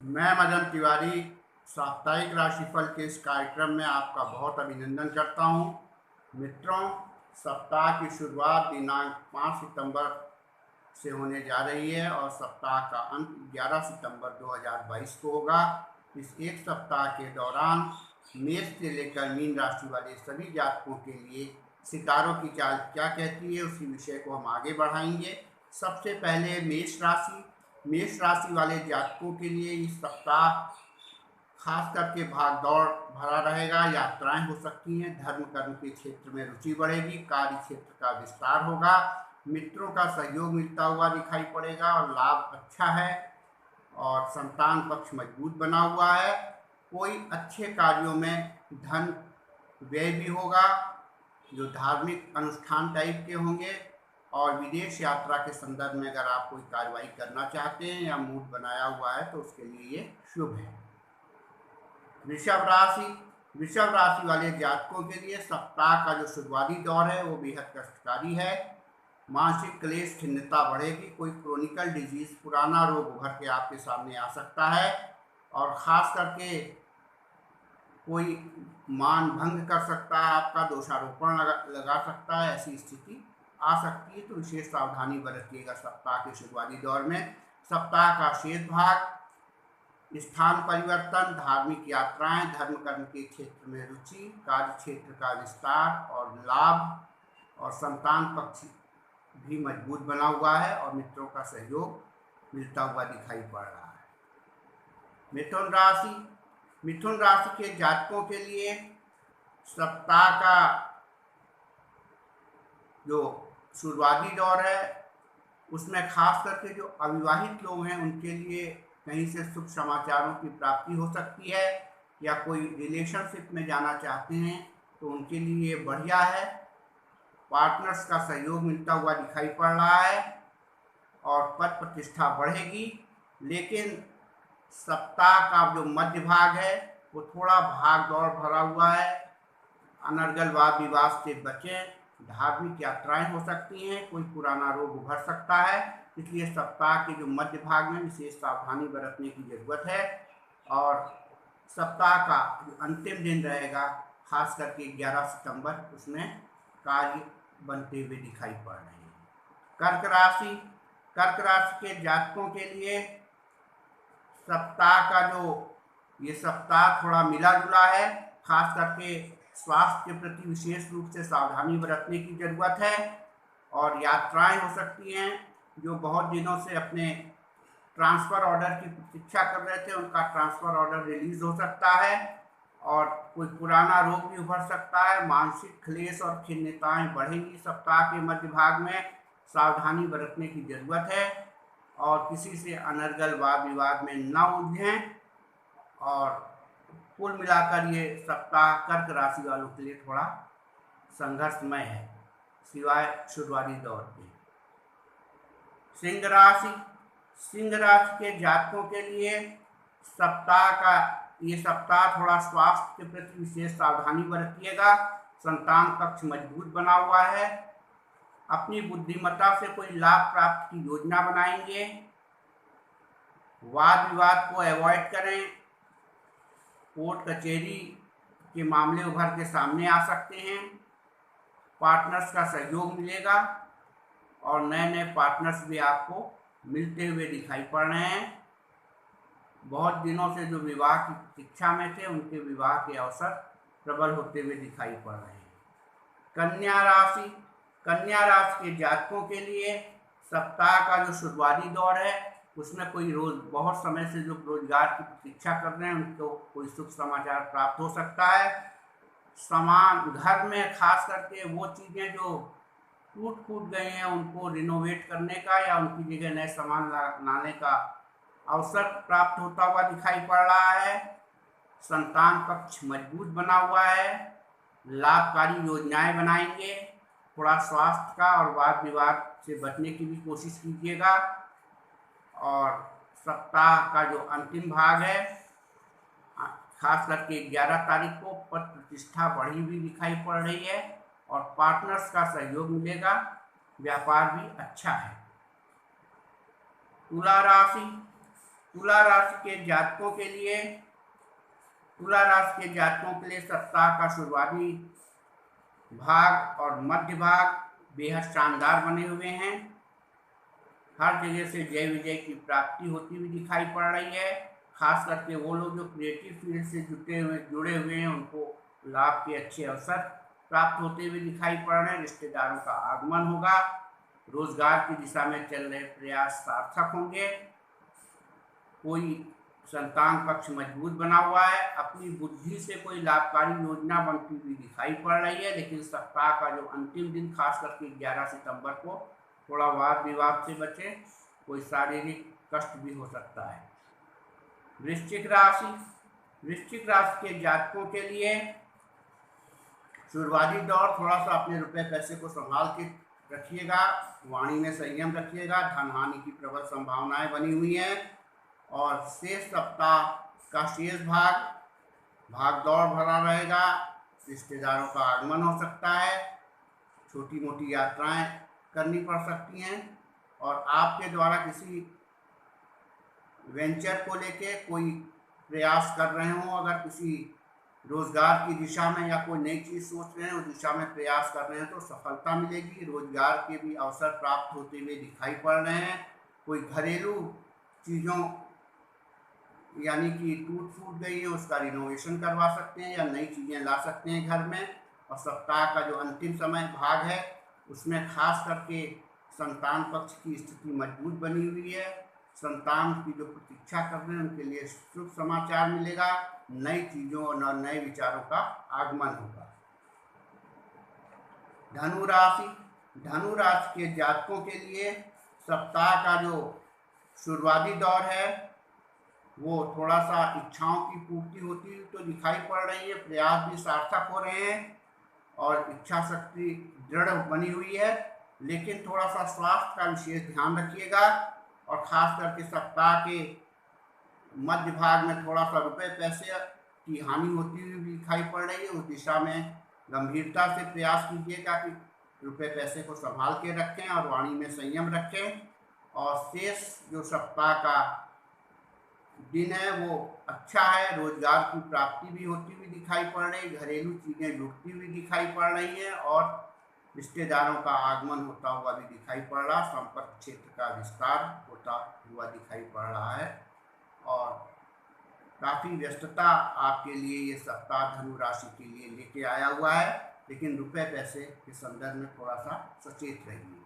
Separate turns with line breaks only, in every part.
मैं मदन तिवारी साप्ताहिक राशिफल के इस कार्यक्रम में आपका बहुत अभिनंदन करता हूं। मित्रों, सप्ताह की शुरुआत दिनांक 5 सितंबर से होने जा रही है और सप्ताह का अंत 11 सितंबर 2022 को होगा। इस एक सप्ताह के दौरान मेष से लेकर मीन राशि वाले सभी जातकों के लिए सितारों की चाल क्या कहती है, उसी विषय को हम आगे बढ़ाएंगे। सबसे पहले मेष राशि वाले जातकों के लिए इस सप्ताह खास करके भाग दौड़ भरा रहेगा। यात्राएं हो सकती हैं, धर्म कर्म के क्षेत्र में रुचि बढ़ेगी, कार्य क्षेत्र का विस्तार होगा, मित्रों का सहयोग मिलता हुआ दिखाई पड़ेगा और लाभ अच्छा है और संतान पक्ष मजबूत बना हुआ है। कोई अच्छे कार्यों में धन व्यय भी होगा जो धार्मिक अनुष्ठान टाइप के होंगे, और विदेश यात्रा के संदर्भ में अगर आप कोई कार्रवाई करना चाहते हैं या मूड बनाया हुआ है तो उसके लिए ये शुभ है। वृषभ राशि वाले जातकों के लिए सप्ताह का जो शुरुआती दौर है वो बेहद कष्टकारी है। मानसिक क्लेश खिन्नता बढ़ेगी, कोई क्रोनिकल डिजीज, पुराना रोग उभर के आपके सामने आ सकता है और ख़ास करके कोई मान भंग कर सकता है, आपका दोषारोपण लगा सकता है। ऐसी स्थिति आ सकती है तो विशेष सावधानी बरतिएगा सप्ताह के शुरुआती दौर में। सप्ताह का शेष भाग स्थान परिवर्तन, धार्मिक यात्राएं, धर्म कर्म के क्षेत्र में रुचि, कार्य क्षेत्र का विस्तार और लाभ, और संतान पक्ष भी मजबूत बना हुआ है और मित्रों का सहयोग मिलता हुआ दिखाई पड़ रहा है। मिथुन राशि के जातकों के लिए सप्ताह का जो शुरुआती दौर है उसमें खास करके जो अविवाहित लोग हैं उनके लिए कहीं से शुभ समाचारों की प्राप्ति हो सकती है, या कोई रिलेशनशिप में जाना चाहते हैं तो उनके लिए बढ़िया है। पार्टनर्स का सहयोग मिलता हुआ दिखाई पड़ रहा है और पद प्रतिष्ठा बढ़ेगी। लेकिन सप्ताह का जो मध्य भाग है वो थोड़ा भाग दौड़ भरा हुआ है। अनर्गल वाद विवाद से बचें, धार्मिक यात्राएं हो सकती हैं, कोई पुराना रोग उभर सकता है, इसलिए सप्ताह के जो मध्य भाग में विशेष सावधानी बरतने की जरूरत है। और सप्ताह का जो अंतिम दिन रहेगा खास करके 11 सितंबर, उसमें कार्य बनते हुए दिखाई पड़ रहे हैं। कर्क राशि के जातकों के लिए सप्ताह का ये सप्ताह थोड़ा मिला जुला है। खास करके स्वास्थ्य के प्रति विशेष रूप से सावधानी बरतने की जरूरत है और यात्राएं हो सकती हैं। जो बहुत दिनों से अपने ट्रांसफ़र ऑर्डर की प्रतीक्षा कर रहे थे उनका ट्रांसफ़र ऑर्डर रिलीज हो सकता है और कोई पुराना रोग भी उभर सकता है। मानसिक क्लेश और खिन्नताएं बढ़ेंगी सप्ताह के मध्य भाग में, सावधानी बरतने की जरूरत है और किसी से अनर्गल वाद विवाद में न उलझें। और कुल मिलाकर ये सप्ताह कर्क राशि वालों के लिए थोड़ा संघर्षमय है, सिवाय शुरुआती दौर के। सिंह राशि के जातकों के लिए ये सप्ताह थोड़ा स्वास्थ्य के प्रति विशेष सावधानी बरतिएगा। संतान पक्ष मजबूत बना हुआ है, अपनी बुद्धिमत्ता से कोई लाभ प्राप्त की योजना बनाएंगे। वाद विवाद को अवॉइड करें, कोर्ट कचहरी के मामले उभर के सामने आ सकते हैं। पार्टनर्स का सहयोग मिलेगा और नए नए पार्टनर्स भी आपको मिलते हुए दिखाई पड़ रहे हैं। बहुत दिनों से जो विवाह की प्रतीक्षा में थे उनके विवाह के अवसर प्रबल होते हुए दिखाई पड़ रहे हैं। कन्या राशि के जातकों के लिए सप्ताह का जो शुरुआती दौर है उसमें बहुत समय से जो रोजगार की प्रतीक्षा कर रहे हैं उनको कोई शुभ समाचार प्राप्त हो सकता है। सामान घर में खास करके वो चीज़ें जो टूट फूट गए हैं उनको रिनोवेट करने का या उनकी जगह नए सामान लाने का अवसर प्राप्त होता हुआ दिखाई पड़ रहा है। संतान पक्ष मजबूत बना हुआ है, लाभकारी योजनाएं बनाएंगे। थोड़ा स्वास्थ्य का और वाद विवाद से बचने की भी कोशिश कीजिएगा। और सप्ताह का जो अंतिम भाग है खास करके 11 तारीख को पद प्रतिष्ठा बढ़ी हुई दिखाई पड़ रही है और पार्टनर्स का सहयोग मिलेगा, व्यापार भी अच्छा है। तुला राशि के जातकों के लिए सप्ताह का शुरुआती भाग और मध्य भाग बेहद शानदार बने हुए हैं। हर जगह से जय विजय की प्राप्ति होती हुई दिखाई पड़ रही है। खास करके वो लोग जो क्रिएटिव फील्ड से जुड़े हुए हैं उनको लाभ के अच्छे अवसर प्राप्त होते हुए दिखाई पड़ रहे हैं। रिश्तेदारों का आगमन होगा। रोजगार की दिशा में चल रहे प्रयास सार्थक होंगे। कोई संतान पक्ष मजबूत बना हुआ है। अपनी बुद्धि से कोई लाभकारी योजना बनती हुई दिखाई पड़ रही है। लेकिन सप्ताह का जो अंतिम दिन खास करके 11 सितंबर को थोड़ा वाद विवाद से बचे। कोई शारीरिक कष्ट भी हो सकता है। वृश्चिक राशि के जातकों के लिए शुरुआती दौर थोड़ा सा अपने रुपए पैसे को संभाल के रखिएगा। वाणी में संयम रखिएगा। धन हानि की प्रबल संभावनाएं बनी हुई हैं और शेष सप्ताह का शेष भाग दौड़ भरा रहेगा। रिश्तेदारों का आगमन हो सकता है। छोटी मोटी यात्राएं करनी पड़ सकती हैं और आपके द्वारा किसी वेंचर को लेके कोई प्रयास कर रहे हो, अगर किसी रोजगार की दिशा में या कोई नई चीज सोच रहे हैं उस दिशा में प्रयास कर रहे हैं तो सफलता मिलेगी। रोजगार के भी अवसर प्राप्त होते हुए दिखाई पड़ रहे हैं। कोई घरेलू चीज़ों यानी कि टूट फूट गई है उसका रिनोवेशन करवा सकते हैं या नई चीज़ें ला सकते हैं घर में। और सप्ताह का जो अंतिम समय भाग है उसमें खास करके संतान पक्ष की स्थिति मजबूत बनी हुई है। संतान की जो प्रतीक्षा कर रहे हैं उनके लिए शुभ समाचार मिलेगा। नई चीज़ों और नए विचारों का आगमन होगा। धनु राशि के जातकों के लिए सप्ताह का जो शुरुआती दौर है वो थोड़ा सा इच्छाओं की पूर्ति होती हुई तो दिखाई पड़ रही है। प्रयास भी सार्थक हो रहे हैं और इच्छा शक्ति दृढ़ बनी हुई है। लेकिन थोड़ा सा स्वास्थ्य का विशेष ध्यान रखिएगा और ख़ास करके सप्ताह के मध्य भाग में थोड़ा सा रुपए पैसे की हानि होती हुई दिखाई पड़ रही है। उस दिशा में गंभीरता से प्रयास कीजिएगा कि रुपए पैसे को संभाल के रखें और वाणी में संयम रखें। और शेष जो सप्ताह का दिन है वो अच्छा है। रोजगार की प्राप्ति भी होती हुई दिखाई पड़ रही है। घरेलू चीज़ें जुड़ती हुई दिखाई पड़ रही हैं और रिश्तेदारों का आगमन होता हुआ भी दिखाई पड़ रहा। संपर्क क्षेत्र का विस्तार होता हुआ दिखाई पड़ रहा है और काफ़ी व्यस्तता आपके लिए ये सप्ताह धनु राशि के लिए लेके आया हुआ है। लेकिन रुपए पैसे के संदर्भ में थोड़ा सा सचेत रहिए।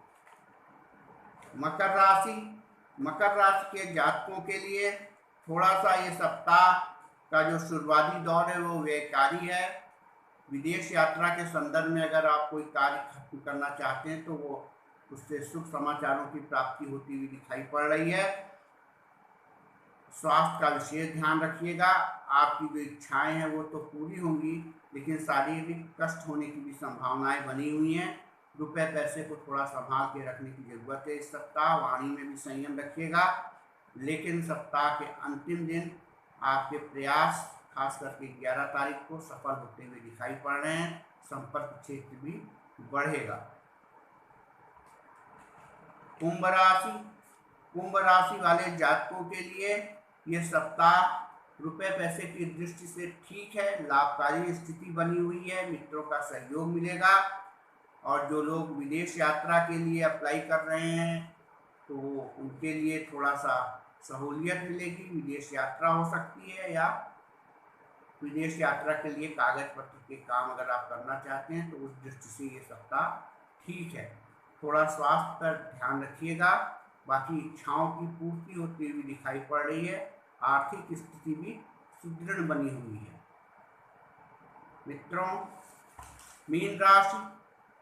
मकर राशि के जातकों के लिए थोड़ा सा ये सप्ताह का जो शुरुआती दौर है वो व्ययकारी है। विदेश यात्रा के संदर्भ में अगर आप कोई कार्य खत्म करना चाहते हैं तो वो उससे शुभ समाचारों की प्राप्ति होती हुई दिखाई पड़ रही है। स्वास्थ्य का विशेष ध्यान रखिएगा। आपकी जो इच्छाएं हैं वो तो पूरी होंगी लेकिन शारीरिक कष्ट होने की भी संभावनाएं बनी हुई हैं। रुपए पैसे को थोड़ा संभाल के रखने की जरूरत है इस सप्ताह। वाणी में भी संयम रखिएगा। लेकिन सप्ताह के अंतिम दिन आपके प्रयास खास करके 11 तारीख को सफल होते हुए दिखाई पड़ रहे हैं। संपर्क क्षेत्र भी बढ़ेगा। कुंभ राशि वाले जातकों के लिए ये सप्ताह रुपए पैसे की दृष्टि से ठीक है। लाभकारी स्थिति बनी हुई है। मित्रों का सहयोग मिलेगा और जो लोग विदेश यात्रा के लिए अप्लाई कर रहे हैं तो उनके लिए थोड़ा सा सहूलियत मिलेगी। विदेश यात्रा हो सकती है या विदेश यात्रा के लिए कागज पत्र के काम अगर आप करना चाहते हैं तो उस दृष्टि से ये सप्ताह ठीक है। थोड़ा स्वास्थ्य पर ध्यान रखिएगा। बाकी इच्छाओं की पूर्ति होती हुई दिखाई पड़ रही है। आर्थिक स्थिति भी सुदृढ़ बनी हुई है। मित्रों,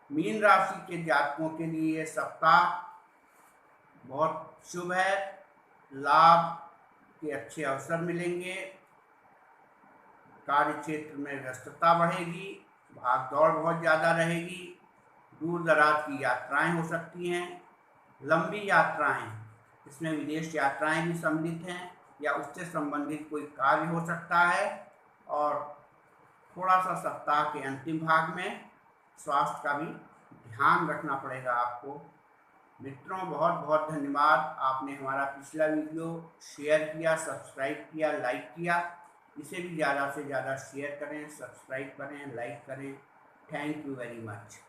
मीन राशि के जातकों के लिए ये सप्ताह बहुत शुभ है। लाभ के अच्छे अवसर मिलेंगे। कार्य क्षेत्र में व्यस्तता बढ़ेगी। भाग दौड़ बहुत ज़्यादा रहेगी। दूर दराज की यात्राएं हो सकती हैं। लंबी यात्राएं, इसमें विदेश यात्राएं भी सम्मिलित हैं या उससे संबंधित कोई कार्य हो सकता है। और थोड़ा सा सप्ताह के अंतिम भाग में स्वास्थ्य का भी ध्यान रखना पड़ेगा आपको। मित्रों बहुत बहुत धन्यवाद, आपने हमारा पिछला वीडियो शेयर किया, सब्सक्राइब किया, लाइक किया। इसे भी ज़्यादा से ज़्यादा शेयर करें, सब्सक्राइब करें, लाइक करें। Thank you very much.